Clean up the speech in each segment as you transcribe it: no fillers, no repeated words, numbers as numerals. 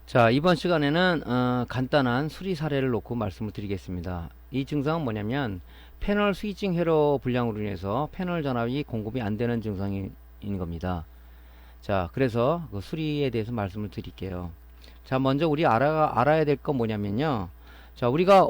자, 이번 시간에는 간단한 수리 사례를 놓고 말씀을 드리겠습니다. 이 증상은 뭐냐면 패널 스위칭 회로 불량으로 인해서 패널 전압이 공급이 안 되는 증상인 겁니다. 자, 그래서 그 수리에 대해서 말씀을 드릴게요. 자, 먼저 우리 알아야 될 건 뭐냐면요. 자, 우리가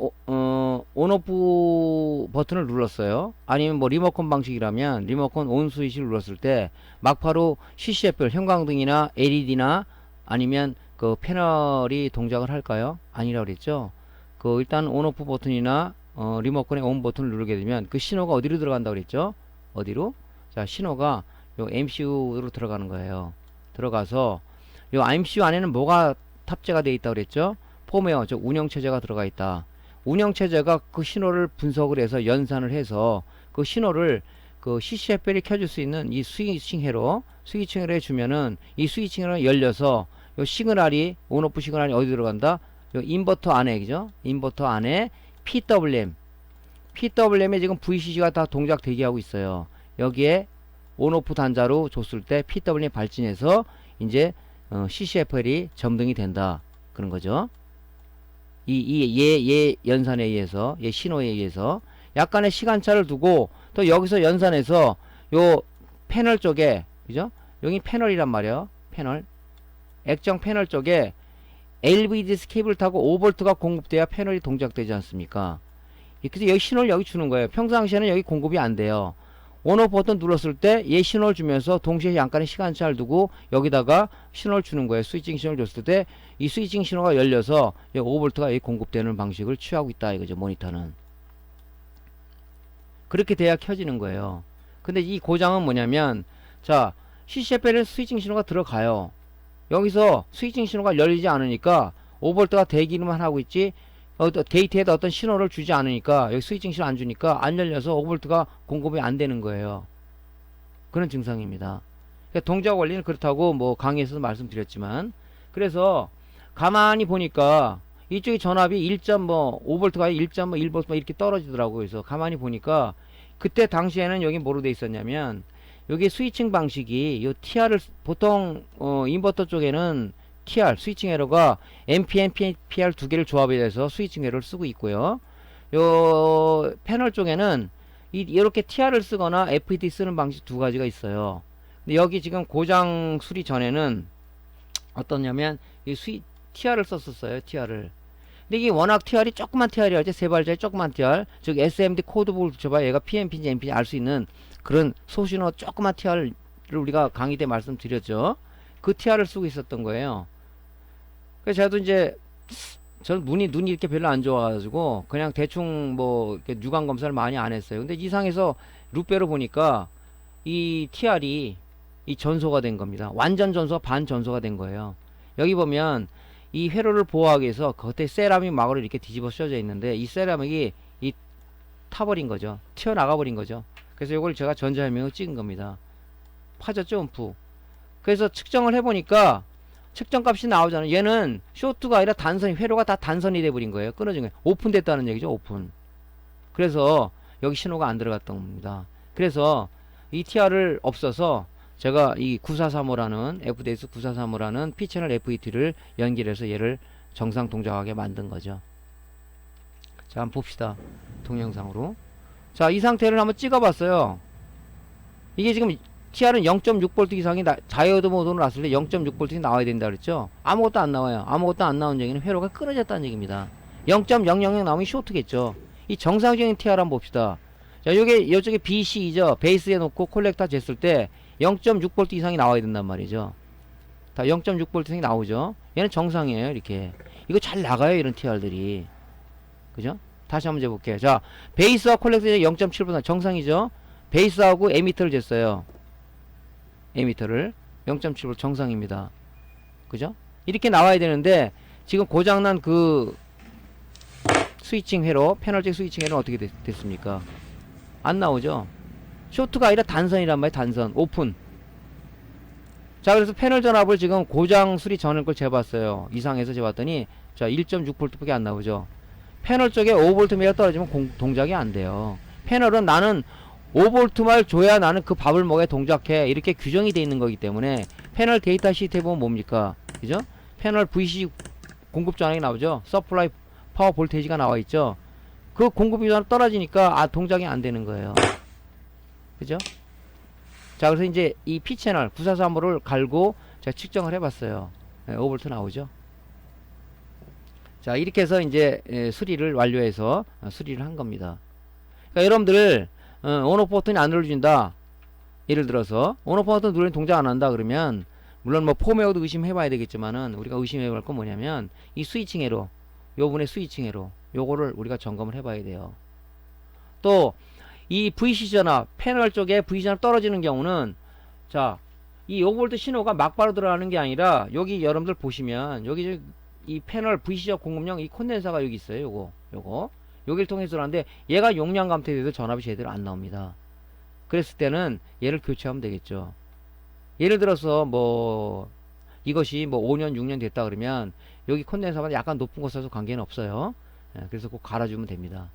온오프 버튼을 눌렀어요. 아니면 뭐 리모컨 방식이라면 리모컨 온 스위치를 눌렀을 때 막바로 CCF별 형광등이나 LED나 아니면 그 패널이 동작을 할까요? 아니라고 그랬죠. 그 일단 온오프 버튼이나 리모컨의 온 버튼을 누르게 되면 그 신호가 어디로 들어간다고 그랬죠? 어디로? 자, 신호가 요 MCU로 들어가는 거예요. 들어가서 요 MCU 안에는 뭐가 탑재가 되어 있다고 그랬죠? 폼웨어, 즉 운영체제가 들어가 있다. 운영체제가 그 신호를 분석을 해서 연산을 해서 그 신호를 그 CCFL이 켜줄 수 있는 이 스위칭 회로 해주면은 이 스위칭 회로가 열려서 요 시그널이 온오프 시그널이 어디 들어간다? 요 인버터 안에, 그죠? 인버터 안에 PWM에 지금 VCC가 다 동작 대기하고 있어요. 여기에 온오프 단자로 줬을 때 PWM 발진해서 이제 CCFL이 점등이 된다. 그런 거죠. 얘 연산에 의해서, 얘 신호에 의해서 약간의 시간차를 두고 또 여기서 연산해서 요 패널 쪽에, 그죠? 여기 패널이란 말이에요. 패널. 액정 패널 쪽에 LVDS 케이블을 타고 5V가 공급돼야 패널이 동작되지 않습니까? 그래서 여기 신호를 여기 주는 거예요. 평상시에는 여기 공급이 안 돼요. 온오프 버튼 눌렀을 때 얘 신호를 주면서 동시에 약간의 시간차를 두고 여기다가 신호를 주는 거예요. 스위칭 신호를 줬을 때 이 스위칭 신호가 열려서 5V가 여기 공급되는 방식을 취하고 있다 이거죠. 모니터는. 그렇게 돼야 켜지는 거예요. 근데 이 고장은 뭐냐면, 자, CCFL에 스위칭 신호가 들어가요. 여기서 스위칭 신호가 열리지 않으니까 5V가 대기만 하고 있지 데이터에다 어떤 신호를 주지 않으니까 여기 스위칭 신호 안 주니까 안 열려서 5V가 공급이 안 되는 거예요. 그런 증상입니다. 그러니까 동작 원리는 그렇다고 뭐 강의에서도 말씀드렸지만, 그래서 가만히 보니까 이쪽이 전압이 1.5V가 1.1V 이렇게 떨어지더라고요. 그래서 가만히 보니까 그때 당시에는 여기 뭐로 돼 있었냐면, 여기 스위칭 방식이 요 TR을 보통 인버터 쪽에는 TR 스위칭 에러가 NPN, PR 두 개를 조합해서 스위칭 에러를 쓰고 있고요. 요 패널 쪽에는 이렇게 TR을 쓰거나 FET 쓰는 방식 두 가지가 있어요. 근데 여기 지금 고장 수리 전에는 어떠냐면 이 TR을 썼었어요. TR을. 근데 이게 워낙 TR이 조그만 TR이었지, 세 발자의 조그만 TR, 즉 SMD 코드북을 붙여봐야 얘가 PNP인지 NP인지 알 수 있는 그런 소신호 조그만 TR을 우리가 강의 때 말씀드렸죠. 그 TR을 쓰고 있었던 거예요. 그래서 저도 이제 저는 눈이 이렇게 별로 안 좋아가지고 그냥 대충 뭐 육안 검사를 많이 안 했어요. 근데 이상해서 루페로 보니까 이 TR이 이 전소가 된 겁니다. 완전 전소, 반 전소가 된 거예요. 여기 보면 이 회로를 보호하기 위해서 겉에 세라믹 막으로 이렇게 뒤집어 씌워져 있는데 이 세라믹이 이 타버린 거죠. 튀어나가 버린 거죠. 그래서 이걸 제가 전자해명을 찍은 겁니다. 파졌죠, 움프. 그래서 측정을 해보니까 측정값이 나오잖아요. 얘는 쇼트가 아니라 단선이, 회로가 다 단선이 돼버린 거예요. 끊어진 거예요. 오픈됐다는 얘기죠, 오픈. 그래서 여기 신호가 안 들어갔던 겁니다. 그래서 이 TR을 없어서 제가 이 9435라는 FDS 9435라는 P채널 FET를 연결해서 얘를 정상 동작하게 만든 거죠. 자, 한번 봅시다. 동영상으로. 자, 이 상태를 한번 찍어봤어요. 이게 지금 TR은 0.6V 이상이 자이오드 모드로 놨을 때 0.6V 나와야 된다 그랬죠. 아무것도 안 나와요. 아무것도 안 나온 얘기는 회로가 끊어졌다는 얘기입니다. 0.000 나오면 쇼트겠죠. 이 정상적인 TR 한번 봅시다. 자, 요게 이쪽에 BC이죠. 베이스에 놓고 콜렉터 쟀을 때 0.6V 이상이 나와야 된단 말이죠. 다 0.6V 이상이 나오죠. 얘는 정상이에요. 이렇게. 이거 잘 나가요. 이런 TR들이. 그죠? 다시 한번 재볼게요. 자, 베이스와 콜렉터 0.7V 정상이죠. 베이스하고 에미터를 쟀어요. 에미터를 0.7V 정상입니다. 그죠? 이렇게 나와야 되는데 지금 고장난 그 스위칭 회로, 패널 쪽 스위칭 회로는 어떻게 됐습니까? 안 나오죠? 쇼트가 아니라 단선이란 말이에요. 단선. 오픈. 자, 그래서 패널 전압을 지금 고장 수리 전을 걸 재봤어요. 이상해서 재봤더니 자, 1.6V 밖에 안 나오죠. 패널 쪽에 5V매가 떨어지면 동작이 안 돼요. 패널은 나는 5V만 줘야 나는 그 밥을 먹여 동작해. 이렇게 규정이 되어 있는 거기 때문에 패널 데이터 시트에 보면 뭡니까? 그죠? 패널 VC 공급 전압이 나오죠. 서플라이 파워 볼테이지가 나와 있죠. 그 공급이 떨어지니까 동작이 안 되는 거예요. 그죠? 자, 그래서 이제 이 P 채널 9435를 갈고 제가 측정을 해봤어요. 5V 나오죠. 자, 이렇게 해서 이제 수리를 완료해서 수리를 한 겁니다. 그러니까 여러분들 온오프 버튼이 안 눌러준다. 예를 들어서 온오프 버튼 누르는 동작 안 한다 그러면, 물론 뭐 폼웨어도 의심해 봐야 되겠지만은, 우리가 의심해 볼 건 뭐냐면 이 스위칭 에러, 요번에 스위칭 에러, 요거를 우리가 점검을 해 봐야 돼요. 또 이 VC 전압, 패널 쪽에 VC 전압 떨어지는 경우는, 자, 이 5V 신호가 막바로 들어가는 게 아니라, 여기 여러분들 보시면 여기 이 패널 VC적 공급용 이 콘덴서가 여기 있어요. 요거 여기를 통해서 들어가는데, 얘가 용량 감퇴돼도 전압이 제대로 안 나옵니다. 그랬을 때는 얘를 교체하면 되겠죠. 예를 들어서 뭐 이것이 뭐 5년 6년 됐다 그러면 여기 콘덴서가 약간 높은 곳 써서 관계는 없어요. 그래서 꼭 갈아주면 됩니다.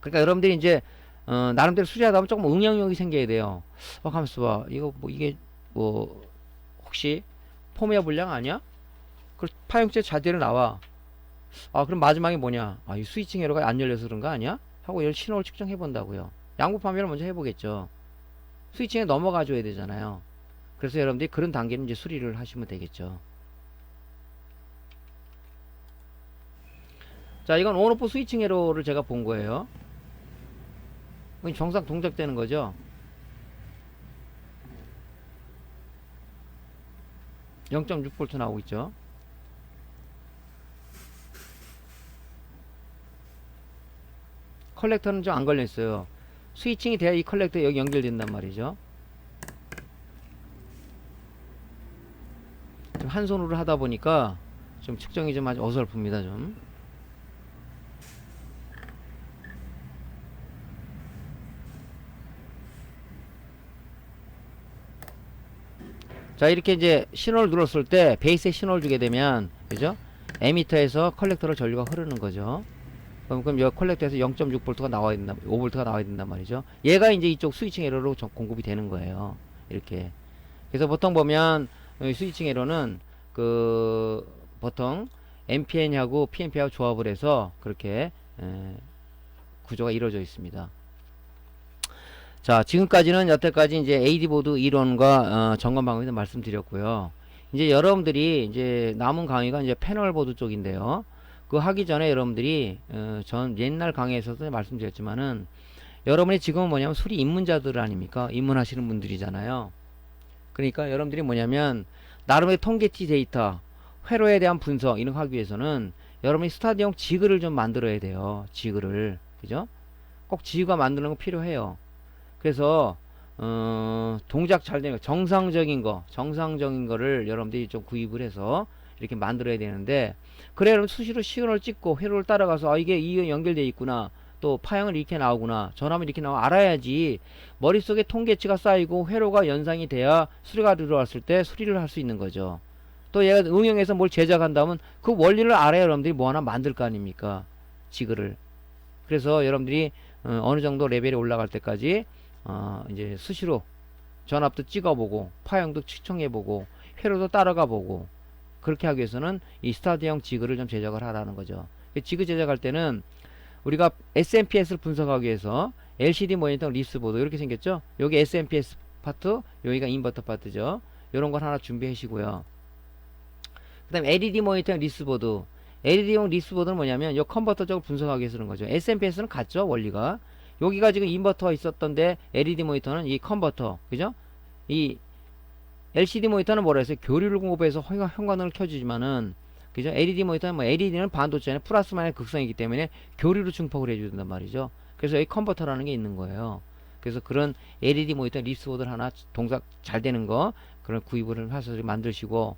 그러니까 여러분들이 이제 나름대로 수리하다 보면 조금 응용력이 생겨야 돼요. 가만있어 봐. 이거 뭐 이게 뭐 혹시 폼웨어 불량 아니야? 그 파형체 자대로 나와. 그럼 마지막에 뭐냐? 이 스위칭 에러가 안 열려서 그런 거 아니야? 하고 이 신호를 측정해 본다고요. 양부 판별을 먼저 해보겠죠. 스위칭에 넘어가 줘야 되잖아요. 그래서 여러분들이 그런 단계는 이제 수리를 하시면 되겠죠. 자, 이건 온오프 스위칭 에러를 제가 본 거예요. 정상 동작되는 거죠. 0.6V 나오고 있죠. 컬렉터는 좀 안 걸려있어요. 스위칭이 돼야 이 컬렉터 여기 연결된단 말이죠. 좀 한 손으로 하다 보니까 좀 측정이 좀 아주 어설픕니다. 좀. 자, 이렇게 이제 신호를 눌렀을 때 베이스에 신호를 주게 되면, 그죠? 에미터에서 컬렉터로 전류가 흐르는 거죠. 그럼 여기 컬렉터에서 0.6V가 나와야 된다, 5V가 나와야 된단 말이죠. 얘가 이제 이쪽 스위칭 에러로 공급이 되는 거예요. 이렇게. 그래서 보통 보면 스위칭 에러는 보통 NPN하고 PNP하고 조합을 해서 그렇게 구조가 이루어져 있습니다. 자, 지금까지는 여태까지 이제 AD보드 이론과 점검 방법에 말씀드렸고요. 이제 여러분들이 이제 남은 강의가 이제 패널 보드 쪽인데요. 그거 하기 전에 여러분들이 전 옛날 강의에서도 말씀드렸지만은, 여러분이 지금은 뭐냐면 수리 입문자들 아닙니까? 입문하시는 분들이잖아요. 그러니까 여러분들이 뭐냐면 나름의 통계치 데이터, 회로에 대한 분석 이런 거 하기 위해서는 여러분이 스타디용 지그를 좀 만들어야 돼요. 지그를. 그죠? 꼭 지그가 만드는 거 필요해요. 그래서 동작 잘 되는 거, 정상적인 거를 여러분들이 좀 구입을 해서 이렇게 만들어야 되는데, 그래 여러분 수시로 시그널을 찍고 회로를 따라가서 이게 연결되어 있구나, 또 파형은 이렇게 나오구나, 전압은 이렇게 나와 알아야지 머릿속에 통계치가 쌓이고 회로가 연상이 돼야 수리가 들어왔을 때 수리를 할 수 있는 거죠. 또 얘가 응용해서 뭘 제작한다면 그 원리를 알아야 여러분들이 뭐 하나 만들 거 아닙니까? 지그를. 그래서 여러분들이 어느 정도 레벨이 올라갈 때까지 이제 수시로 전압도 찍어보고 파형도 측정해보고 회로도 따라가보고, 그렇게 하기 위해서는 이 스타드형 지그를 좀 제작을 하라는 거죠. 지그 제작할 때는 우리가 SMPS를 분석하기 위해서 LCD 모니터 리스보드 이렇게 생겼죠. 여기 SMPS 파트, 여기가 인버터 파트죠. 이런 걸 하나 준비해 주시고요. 그 다음에 LED 모니터 리스보드, LED용 리스보드는 뭐냐면 이 컨버터 쪽을 분석하기 위해서 그런 거죠. SMPS는 같죠, 원리가. 여기가 지금 인버터가 있었던데 LED 모니터는 이 컨버터, 그죠? 이 LCD 모니터는 뭐라 했어요? 교류를 공급해서 현관을 켜주지만은, 그죠? LED 모니터는 뭐 LED는 반도체 안에 플러스 마이너스 극성이기 때문에 교류로 증폭을 해준단 말이죠. 그래서 여기 컨버터라는 게 있는 거예요. 그래서 그런 LED 모니터 리스보드를 하나 동작 잘 되는 거 그런 구입을 해서 만드시고,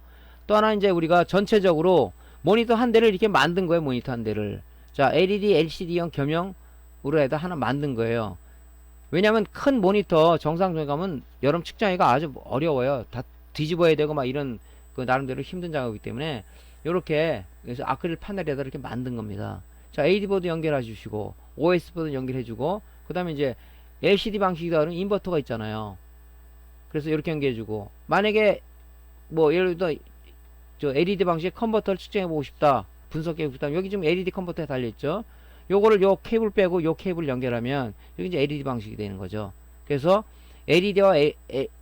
또 하나 이제 우리가 전체적으로 모니터 한 대를 이렇게 만든 거예요. 모니터 한 대를. 자, LED, LCD형 겸용으로 해다 하나 만든 거예요. 왜냐면 큰 모니터 정상적으로 가면 여러분 측정하기가 아주 어려워요. 다 뒤집어야 되고 막 이런 나름대로 힘든 작업이기 때문에 요렇게 그래서 아크릴 파넬에다 이렇게 만든 겁니다. 자, AD보드 연결해 주시고 OS보드 연결해 주고, 그 다음에 이제 LCD 방식이다 그러면 인버터가 있잖아요. 그래서 이렇게 연결해 주고, 만약에 뭐 예를 들어 저 LED 방식의 컨버터를 측정해 보고 싶다. 분석해 보고 싶다. 여기 지금 LED 컨버터에 달려 있죠. 요거를 요 케이블 빼고 요 케이블 연결하면 여기 이제 LED 방식이 되는 거죠. 그래서 LED와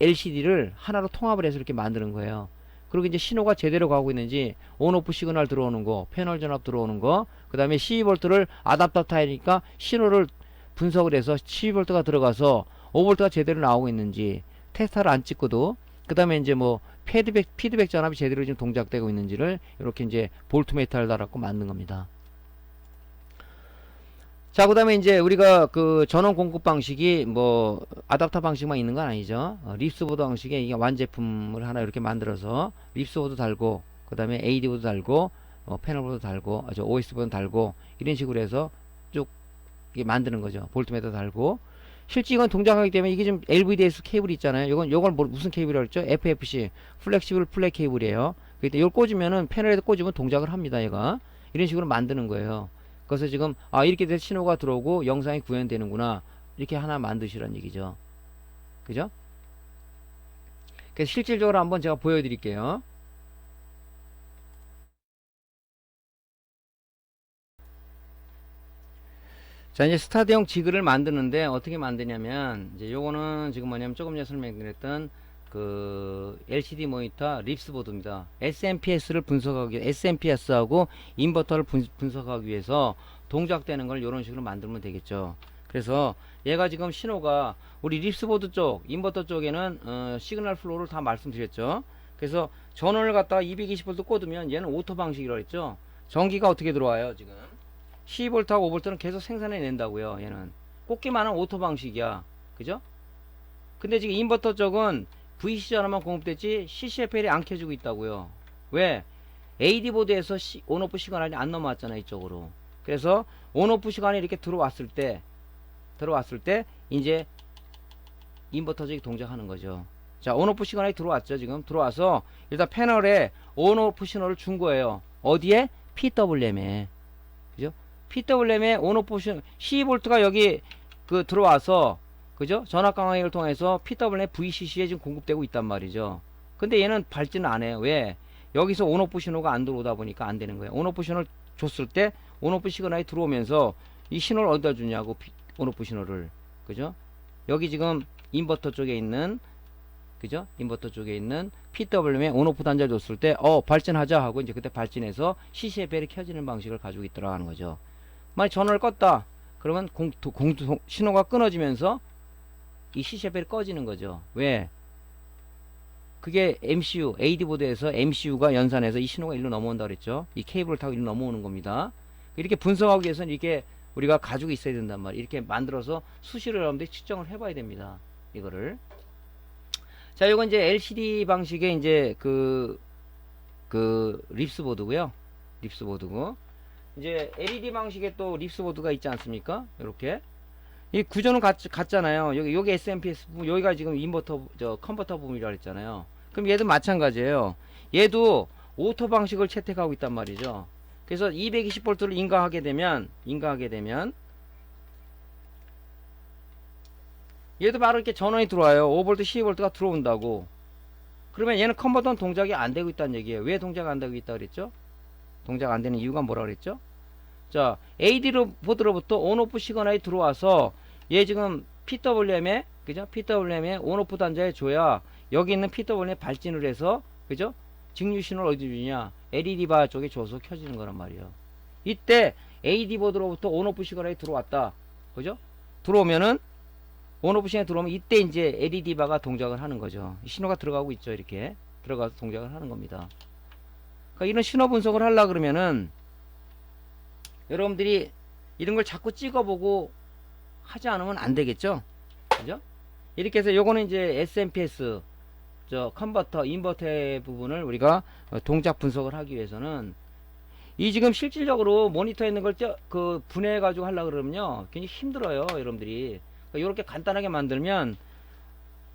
LCD를 하나로 통합을 해서 이렇게 만드는 거예요. 그리고 이제 신호가 제대로 가고 있는지 온오프 시그널 들어오는 거, 패널 전압 들어오는 거, 그 다음에 12V를 아답터 타이니까 신호를 분석을 해서 12V가 들어가서 5V가 제대로 나오고 있는지 테스터를 안 찍고도, 그 다음에 이제 뭐 피드백 전압이 제대로 지금 동작되고 있는지를 이렇게 이제 볼트미터를 달았고 만든 겁니다. 자, 그 다음에 이제 우리가 그 전원 공급 방식이 뭐 아답터 방식만 있는 건 아니죠. 립스보드 방식의 이게 완제품을 하나 이렇게 만들어서 립스보드 달고, 그 다음에 AD보드 달고, 패널보드 달고, OS보드 달고, 이런 식으로 해서 쭉 이게 만드는 거죠. 볼트미터 달고. 실제 이건 동작하기 때문에 이게 지금 LVDS 케이블이 있잖아요. 요건 무슨 케이블이라고 했죠? FFC, 플렉시블 플랫 케이블이에요. 그때 이걸 꽂으면은 패널에도 꽂으면 동작을 합니다. 얘가 이런 식으로 만드는 거예요. 그래서 지금 이렇게 돼서 신호가 들어오고 영상이 구현되는구나, 이렇게 하나 만드시라는 얘기죠. 그죠? 그래서 실질적으로 한번 제가 보여드릴게요. 자, 이제 스타드형 지그를 만드는데 어떻게 만드냐면, 이제 요거는 지금 뭐냐면 조금 전에 설명드렸던 그 LCD 모니터 립스보드입니다. SMPS를 분석하기, SMPS하고 인버터를 분석하기 위해서 동작되는 걸 이런 식으로 만들면 되겠죠. 그래서 얘가 지금 신호가 우리 립스보드 쪽, 인버터 쪽에는 시그널 플로우를 다 말씀드렸죠. 그래서 전원을 갖다가 220V 꽂으면 얘는 오토 방식이라고 했죠. 전기가 어떻게 들어와요? 지금 12V하고 5V는 계속 생산해 낸다고요. 얘는 꽂기만 하면 오토 방식이야. 그죠? 근데 지금 인버터 쪽은 VC 전압만 공급됐지 CCFL이 안 켜지고 있다고요. 왜? AD 보드에서 온오프 시간이 안 넘어왔잖아, 이쪽으로. 그래서 온오프 시간이 이렇게 들어왔을 때 이제 인버터 쪽이 동작하는 거죠. 자, 온오프 시간이 들어왔죠. 지금 들어와서 일단 패널에 온오프 신호를 준 거예요. 어디에? PWM에. 그죠? PWM에 온오프 신호 12V가 여기 그 들어와서, 그죠? 전압 강화기를 통해서 PWM VCC에 지금 공급되고 있단 말이죠. 근데 얘는 발진을 안 해요. 왜? 여기서 온오프 신호가 안 들어오다 보니까 안 되는 거예요. 온오프 신호를 줬을 때 온오프 시그널이 들어오면서 이 신호를 어디다 주냐고, 온오프 신호를. 그죠? 여기 지금 인버터 쪽에 있는, 그죠? 인버터 쪽에 있는 PWM에 온오프 단자를 줬을 때 발진하자 하고 이제 그때 발진해서 CCFL이 켜지는 방식을 가지고 있더라는 거죠. 만약 전원을 껐다 그러면 신호가 끊어지면서 이 CCFL이 꺼지는 거죠. 왜? 그게 MCU, AD보드에서 MCU가 연산해서 이 신호가 일로 넘어온다 그랬죠. 이 케이블을 타고 일로 넘어오는 겁니다. 이렇게 분석하기 위해서는 이렇게 우리가 가지고 있어야 된단 말이에요. 이렇게 만들어서 수시로 여러분들이 측정을 해봐야 됩니다. 이거를. 자, 이건 이제 LCD 방식의 이제 그 립스보드고요. 립스보드고. 이제 LED 방식의 또 립스보드가 있지 않습니까? 이렇게. 이 구조는 같잖아요. 여기 SMPS 부분, 여기가 지금 인버터, 컨버터 부분이라고 했잖아요. 그럼 얘도 마찬가지예요. 얘도 오토 방식을 채택하고 있단 말이죠. 그래서 220V를 인가하게 되면 얘도 바로 이렇게 전원이 들어와요. 5V, 12V가 들어온다고. 그러면 얘는 컨버터는 동작이 안 되고 있다는 얘기예요. 왜 동작 안 되고 있다 그랬죠? 동작 안 되는 이유가 뭐라 그랬죠? 자, AD 보드로부터 온오프 시그널이 들어와서 얘 지금 PWM에, 그죠? PWM에 온오프 단자에 줘야 여기 있는 PWM에 발진을 해서, 그죠? 직류 신호를 어디 주냐? LED 바 쪽에 줘서 켜지는 거란 말이에요. 이때 AD 보드로부터 온오프 시그널이 들어왔다. 그죠? 들어오면은 온오프 시그널이 들어오면 이때 이제 LED 바가 동작을 하는 거죠. 신호가 들어가고 있죠. 이렇게 들어가서 동작을 하는 겁니다. 그러니까 이런 신호 분석을 하려 그러면은 여러분들이 이런 걸 자꾸 찍어보고 하지 않으면 안 되겠죠? 그죠? 이렇게 해서 요거는 이제 SMPS, 컨버터, 인버터의 부분을 우리가 동작 분석을 하기 위해서는 이 지금 실질적으로 모니터에 있는 걸 분해해가지고 하려고 그러면요. 굉장히 힘들어요, 여러분들이. 그러니까 요렇게 간단하게 만들면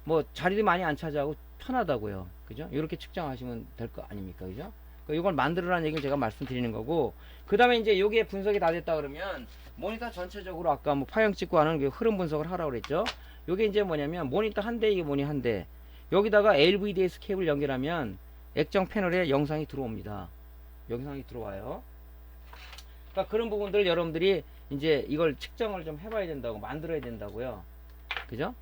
뭐 자리도 많이 안 차지하고 편하다고요. 그죠? 요렇게 측정하시면 될 거 아닙니까? 그죠? 이걸 만들으라는 얘기를 제가 말씀드리는 거고, 그 다음에 이제 요게 분석이 다 됐다 그러면 모니터 전체적으로 아까 뭐 파형 찍고 하는 그 흐름 분석을 하라고 그랬죠. 요게 이제 뭐냐면 모니터 한 대, 이게 모니 한 대, 여기다가 LVDS 케이블 연결하면 액정 패널에 영상이 들어옵니다. 영상이 들어와요. 그러니까 그런 부분들 여러분들이 이제 이걸 측정을 좀 해봐야 된다고, 만들어야 된다고요. 그죠?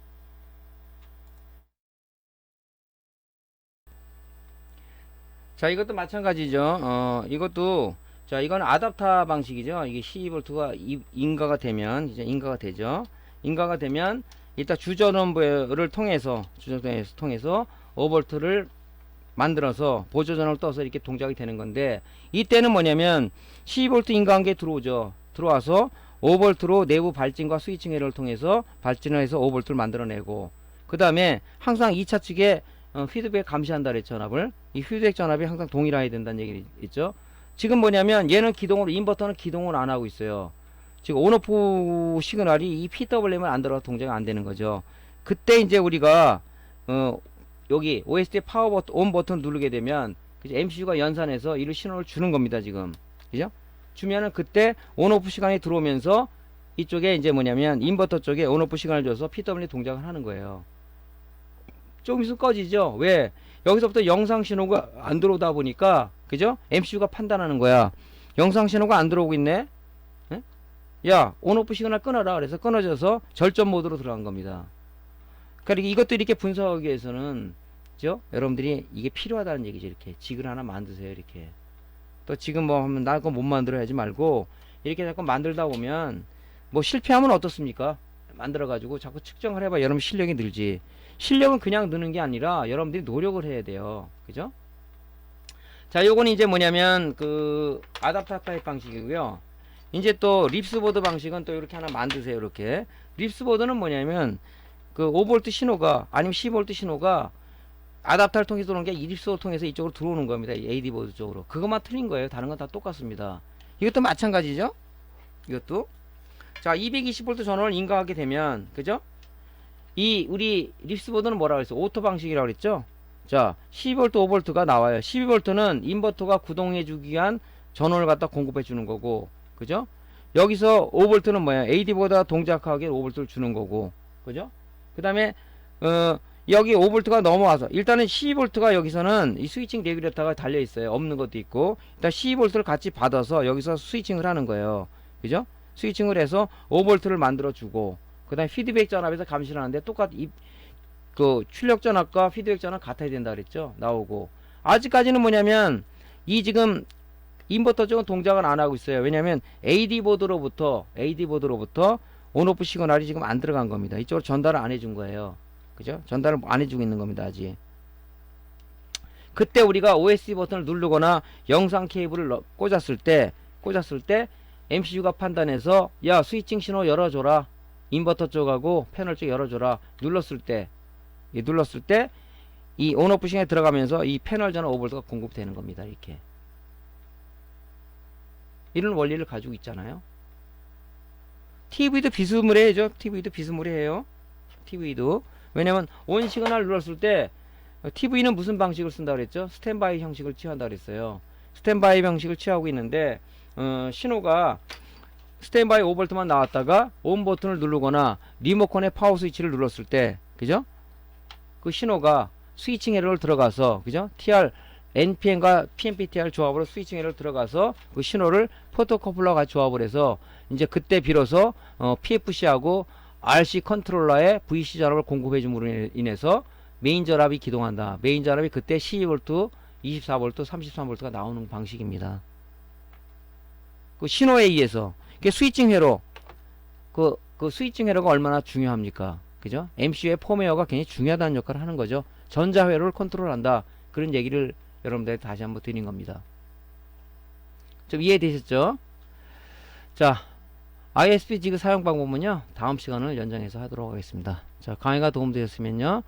자, 이것도 마찬가지죠. 이것도, 자, 이건 아답터 방식이죠. 이게 12V가 인가가 되면, 이제 인가가 되죠. 인가가 되면, 일단 주전원부를 통해서 5V를 만들어서 보조전원을 떠서 이렇게 동작이 되는 건데, 이때는 뭐냐면 12V 인가한 게 들어오죠. 들어와서 5V로 내부 발진과 스위칭 에러를 통해서 발진을 해서 5V를 만들어내고, 그 다음에 항상 2차 측에 피드백 감시한다 그랬죠, 전압을. 이 피드백 전압이 항상 동일해야 된다는 얘기 있죠. 지금 뭐냐면 얘는 기동으로, 인버터는 기동을 안 하고 있어요. 지금 온오프 시그널이 이 PWM을 안 들어가 동작이 안 되는 거죠. 그때 이제 우리가 여기 OSD 파워 버튼, 온 버튼 누르게 되면 그죠? MCU가 연산해서 이를 신호를 주는 겁니다, 지금. 그죠? 주면은 그때 온오프 시간이 들어오면서 이쪽에 이제 뭐냐면 인버터 쪽에 온오프 시간을 줘서 PWM 동작을 하는 거예요. 조금 있으면 꺼지죠. 왜? 여기서부터 영상 신호가 안 들어오다 보니까, 그죠? MCU가 판단하는 거야. 영상 신호가 안 들어오고 있네? 에? 야, 온오프 시그널 끊어라. 그래서 끊어져서 절전 모드로 들어간 겁니다. 그러니까 이것도 이렇게 분석하기 위해서는, 그죠? 여러분들이 이게 필요하다는 얘기죠. 이렇게. 직을 하나 만드세요. 이렇게. 또 지금 뭐 하면 나 그거 못 만들어 야지 말고, 이렇게 자꾸 만들다 보면, 뭐 실패하면 어떻습니까? 만들어가지고 자꾸 측정을 해봐. 여러분 실력이 늘지. 실력은 그냥 느는 게 아니라 여러분들이 노력을 해야 돼요. 그죠? 자, 요건 이제 뭐냐면 그 아답터 타입 방식이고요. 이제 또 립스보드 방식은 또 이렇게 하나 만드세요. 이렇게. 립스보드는 뭐냐면 그 5V 신호가 아니면 10V 신호가 아답터를 통해서 들어오는 게 이 립스보드 통해서 이쪽으로 들어오는 겁니다. 이 AD보드 쪽으로. 그것만 틀린 거예요. 다른 건 다 똑같습니다. 이것도 마찬가지죠. 이것도. 자, 220V 전원을 인가하게 되면, 그죠? 이 우리 립스보드는 뭐라고 했어? 오토 방식이라고 그랬죠? 자, 12V, 5V가 나와요. 12V는 인버터가 구동해 주기 위한 전원을 갖다 공급해 주는 거고, 그죠? 여기서 5V는 뭐야? AD보다 동작하게 5V를 주는 거고, 그죠? 그 다음에 여기 5V가 넘어와서 일단은 12V가 여기서는 이 스위칭 레귤레이터가 달려 있어요. 없는 것도 있고, 일단 12V를 같이 받아서 여기서 스위칭을 하는 거예요. 그죠? 스위칭을 해서 5V를 만들어 주고, 그 다음에 피드백 전압에서 감시를 하는데 그 출력 전압과 피드백 전압 같아야 된다 그랬죠. 나오고. 아직까지는 뭐냐면 이 지금 인버터 쪽은 동작을 안 하고 있어요. 왜냐면 AD보드로부터 온오프 시그널이 지금 안 들어간 겁니다. 이쪽으로 전달을 안 해준 거예요. 그죠? 전달을 안 해주고 있는 겁니다. 아직. 그때 우리가 OSD 버튼을 누르거나 영상 케이블을 꽂았을 때 MCU가 판단해서 야, 스위칭 신호 열어줘라. 인버터 쪽하고 패널 쪽 열어줘라. 눌렀을 때 이 온오프 시간에 들어가면서 이 패널 전원 5V가 공급되는 겁니다. 이렇게. 이런 원리를 가지고 있잖아요. TV도 비스무리해죠. TV도 비스무리해요. TV도. 왜냐면 온 시그널 눌렀을 때 TV는 무슨 방식을 쓴다 그랬죠? 스탠바이 형식을 취한다 그랬어요. 스탠바이 방식을 취하고 있는데 신호가 스탠바이 5V만 나왔다가 온 버튼을 누르거나 리모컨의 파워 스위치를 눌렀을 때, 그죠? 그 신호가 스위칭 에러를 들어가서, 그죠? TR, NPN과 PNPTR 조합으로 스위칭 에러를 들어가서 그 신호를 포토커플러와 같이 조합을 해서 이제 그때 비로소 PFC하고 RC 컨트롤러의 VC 전압을 공급해 줌으로 인해서 메인 전압이 기동한다. 메인 전압이 그때 12V, 24V, 33V가 나오는 방식입니다. 그 신호에 의해서 스위칭 회로 그 스위칭 회로가 얼마나 중요합니까? 그죠? MCU의 폼웨어가 굉장히 중요하다는 역할을 하는 거죠. 전자 회로를 컨트롤한다. 그런 얘기를 여러분들 다시 한번 드린 겁니다. 좀 이해되셨죠? 자, ISP 지그 사용 방법은요, 다음 시간을 연장해서 하도록 하겠습니다. 자, 강의가 도움되셨으면요,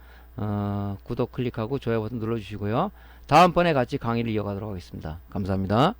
구독 클릭하고 좋아요 버튼 눌러주시고요. 다음번에 같이 강의를 이어가도록 하겠습니다. 감사합니다.